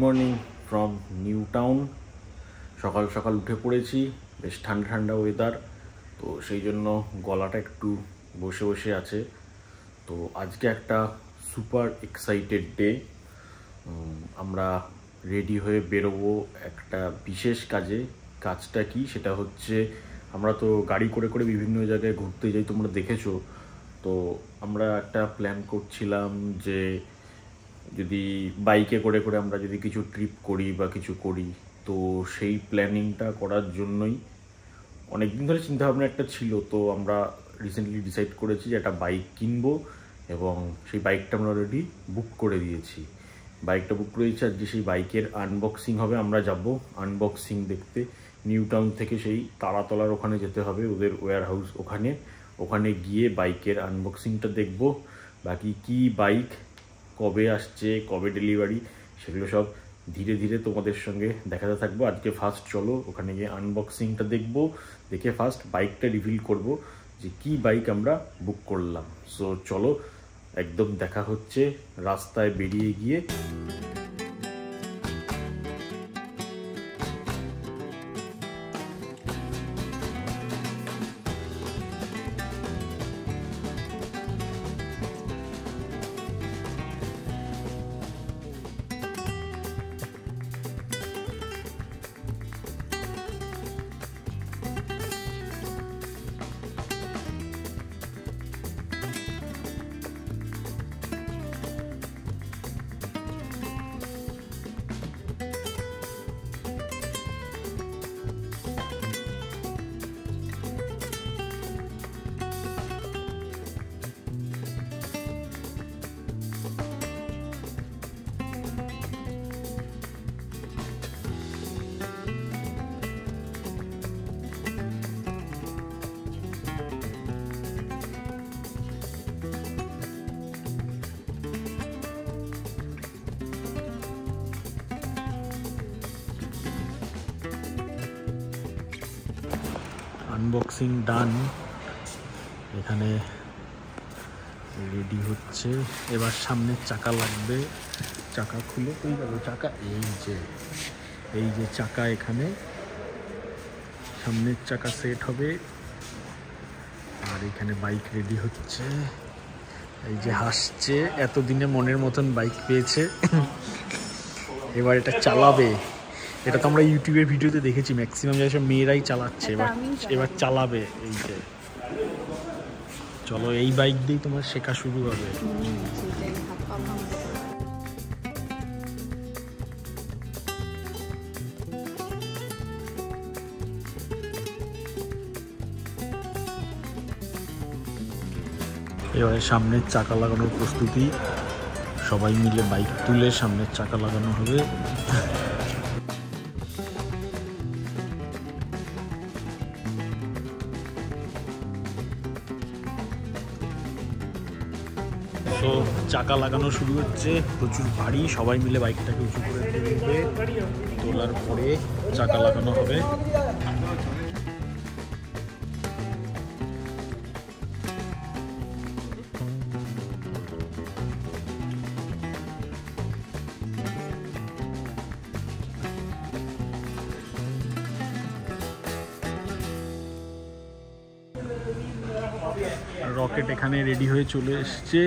Morning from new town. সকাল সকাল উঠে পড়েছি, বেশ ঠান্ডা ঠান্ডা ওয়েদার, তো সেই জন্য গলাটা একটু বসে বসে আছে। তো আজকে একটা সুপার এক্সাইটেড ডে। আমরা রেডি হয়ে বেরোবো একটা বিশেষ কাজে। কাজটা কি সেটা হচ্ছে, আমরা তো গাড়ি করে করে বিভিন্ন জায়গায় ঘুরতে যাই, তোমরা দেখেছো। তো আমরা একটা প্ল্যান করছিলাম যে যদি বাইকে করে করে আমরা যদি কিছু ট্রিপ করি বা কিছু করি, তো সেই প্ল্যানিংটা করার জন্যই অনেকদিন ধরে চিন্তাভাবনা একটা ছিল। তো আমরা রিসেন্টলি ডিসাইড করেছি যে একটা বাইক কিনবো এবং সেই বাইকটা আমরা অলরেডি বুক করে দিয়েছি। বাইকটা বুক করে দিয়েছি, আজকে সেই বাইকের আনবক্সিং হবে। আমরা যাব আনবক্সিং দেখতে। নিউ টাউন থেকে সেই তারাতলার ওখানে যেতে হবে, ওদের ওয়্যার হাউস ওখানে গিয়ে বাইকের আনবক্সিংটা দেখব। বাকি কি বাইক, কবে আসছে, কবে ডেলিভারি, সেগুলো সব ধীরে ধীরে তোমাদের সঙ্গে দেখাতে থাকবো। আজকে ফার্স্ট চলো ওখানে গিয়ে আনবক্সিংটা দেখবো, দেখে ফার্স্ট বাইকটা রিভিল করব যে কি বাইক আমরা বুক করলাম। সো চলো, একদম দেখা হচ্ছে রাস্তায় বেরিয়ে গিয়ে। আনবক্সিং ডান, এখানে রেডি হচ্ছে। এবার সামনের চাকা লাগবে, চাকা খুলে কই যাবে চাকা, এই যে চাকা, এখানে সামনের চাকা সেট হবে। আর এখানে বাইক রেডি হচ্ছে, এই যে হাসছে, এতদিনে মনের মতন বাইক পেয়েছে। এবার এটা চালাবে। এটা তো আমরা ইউটিউবের ভিডিওতে দেখেছি, ম্যাক্সিমাম জায়গায় সব মেয়েরাই চালাচ্ছে, এবার চালাবে। এই যে চলো, এই বাইক দিয়েই তোমার শেখা শুরু হবে। এবারে সামনের চাকা লাগানোর প্রস্তুতি, সবাই মিলে বাইক তুলে সামনের চাকা লাগানো হবে। তো চাকা লাগানো শুরু হচ্ছে, প্রচুর ভারী, সবাই মিলে বাইকটাকে উঁচু করে তুলবে, তোলার পরে চাকা লাগানো হবে। রকেট এখানে রেডি হয়ে চলে এসছে,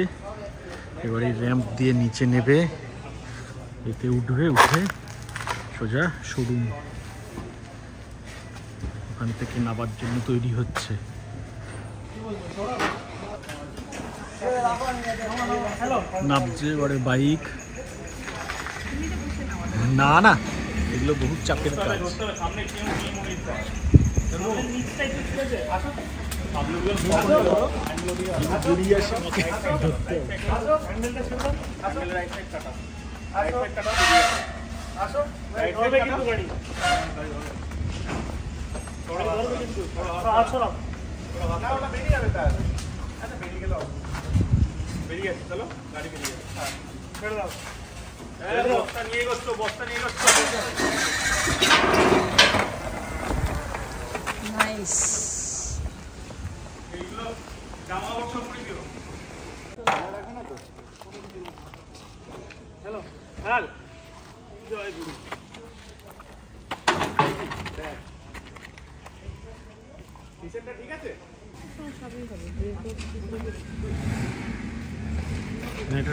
এবারে র্যাম্প দিয়ে নিচে নেবে, এতে উঠবে, উঠে সোজা শোরুম, ওখান থেকে নামার জন্য তৈরি হচ্ছে। নামছে এবারে বাইক। না না, এগুলো বহুত চাপের কাজ। এটা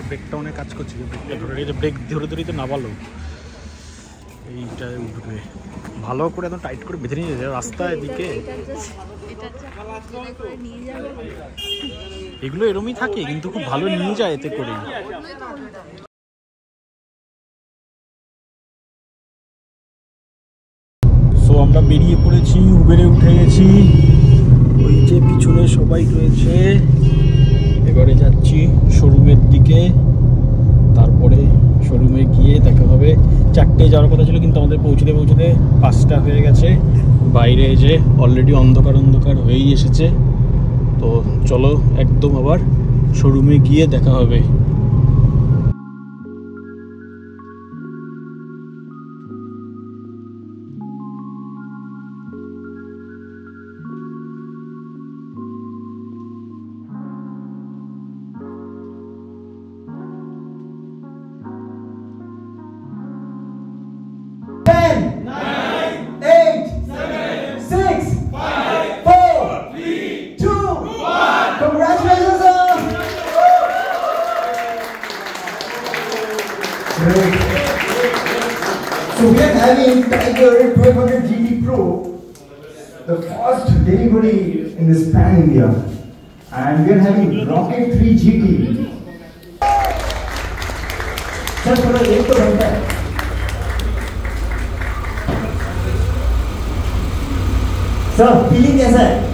ব্রেকটা অনেক কাজ করছে, ব্রেকটা ধরে রেখেছে, ব্রেক ধরে ধরেই তো নামালো। এইটা উঠবে ভালো করে, একদম টাইট করে বেঁধে নিয়ে যাচ্ছে রাস্তা এদিকে। এগুলো এরমই থাকে, কিন্তু খুব ভালো নিয়ে যায় এতে করে। সো আমরা বেরিয়ে পড়েছি, উবেরে উঠে গেছি, ওই যে পিছনে সবাই রয়েছে। এবারে যাচ্ছি শোরুমের দিকে, তারপরে শোরুমে গিয়ে দেখা হবে। 4টে যাওয়ার কথা ছিল, কিন্তু আমাদের পৌঁছতে পৌঁছতে 5টা হয়ে গেছে। বাইরে যে অলরেডি অন্ধকার অন্ধকার হয়েই এসেছে। তো চলো একদম আবার শোরুমে গিয়ে দেখা হবে। So we are having Tiger 1200 GT Pro, the first delivery in this pan India, and we are having Rocket 3 GT. Sir, थोड़ा लेट तो बनता है. Sir, feeling कैसा है?